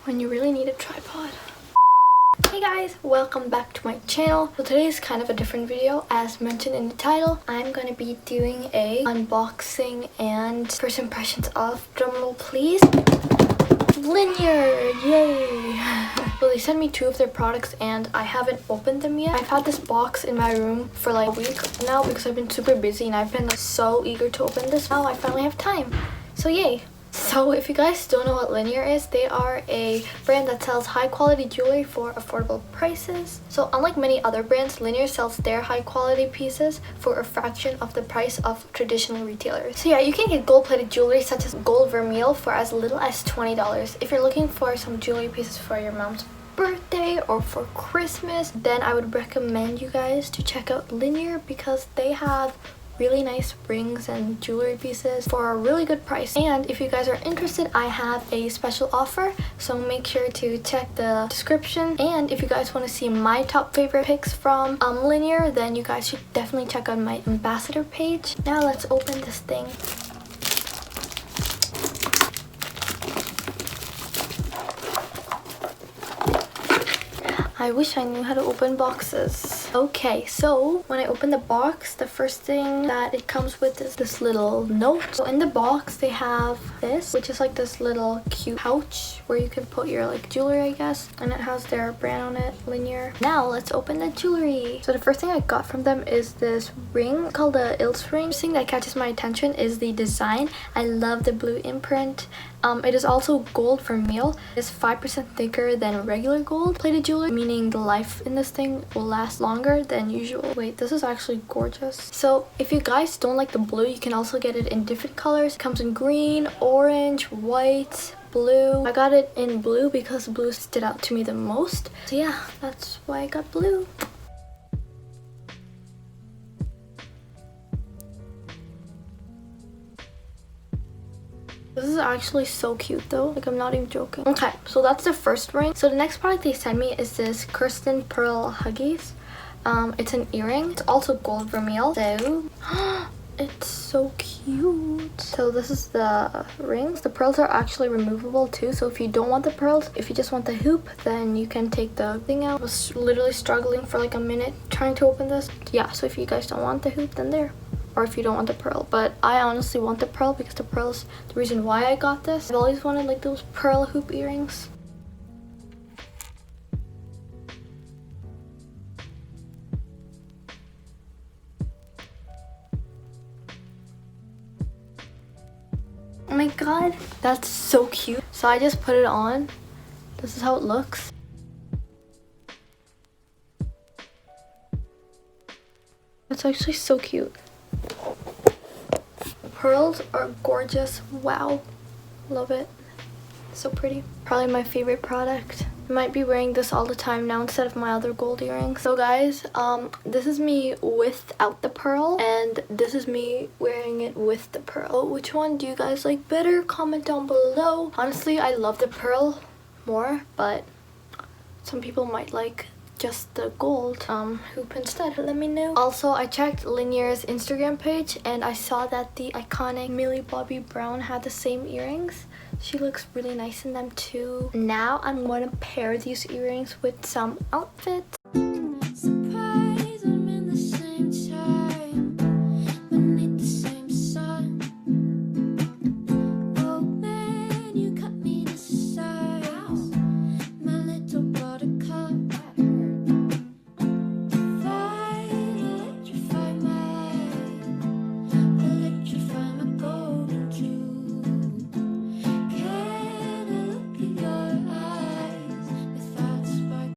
when you really need a tripod. Hey guys, welcome back to my channel. So today is kind of a different video. As mentioned in the title, I'm gonna be doing a unboxing and first impressions of, drumroll please, Linjer! Yay! So they sent me 2 of their products and I haven't opened them yet. I've had this box in my room for like a week now because I've been super busy and I've been like so eager to open this. Now I finally have time. So yay! So if you guys don't know what Linjer is, they are a brand that sells high quality jewelry for affordable prices. So unlike many other brands, Linjer sells their high quality pieces for a fraction of the price of traditional retailers. So yeah, you can get gold plated jewelry such as gold vermeil for as little as $20. If you're looking for some jewelry pieces for your mom's birthday or for Christmas, then I would recommend you guys to check out Linjer because they have really nice rings and jewelry pieces for a really good price. And if you guys are interested, I have a special offer, so make sure to check the description. And if you guys want to see my top favorite picks from Linjer, then you guys should definitely check out my ambassador page. Now let's open this thing. I wish I knew how to open boxes. Okay, so when I open the box, the first thing that it comes with is this little note. So in the box, they have this, which is like this little cute pouch where you can put your like jewelry, I guess. And it has their brand on it, Linjer. Now let's open the jewelry. So the first thing I got from them is this ring called the YALLLL ring. The thing that catches my attention is the design. I love the blue imprint. It is also gold vermeil. It's 5% thicker than regular gold plated jewelry, meaning the life in this thing will last longer than usual. Wait, this is actually gorgeous. So if you guys don't like the blue, you can also get it in different colors. It comes in green, orange, white, blue. I got it in blue because blue stood out to me the most. So yeah, that's why I got blue. This is actually so cute though, like I'm not even joking. Okay, so that's the first ring. So the next product they sent me is this Kirsten Pearl Huggies. It's an earring. It's also gold vermeil. So it's so cute. So this is the rings. The pearls are actually removable too, so if you don't want the pearls, if you just want the hoop, then you can take the thing out. I was literally struggling for like a minute trying to open this. Yeah, so if you guys don't want the hoop, then there. Or if you don't want the pearl, but I honestly want the pearl because the pearl is the reason why I got this. I've always wanted like those pearl hoop earrings. Oh my god, that's so cute. So I just put it on. This is how it looks. It's actually so cute. Pearls are gorgeous. Wow, love it. So pretty. Probably my favorite product. I might be wearing this all the time now instead of my other gold earrings. So guys, this is me without the pearl and this is me wearing it with the pearl. Which one do you guys like better? Comment down below. Honestly, I love the pearl more, but some people might like just the gold hoop instead. Let me know. Also, I checked Linjer's Instagram page and I saw that the iconic Millie Bobby Brown had the same earrings. She looks really nice in them too. Now I'm going to pair these earrings with some outfits.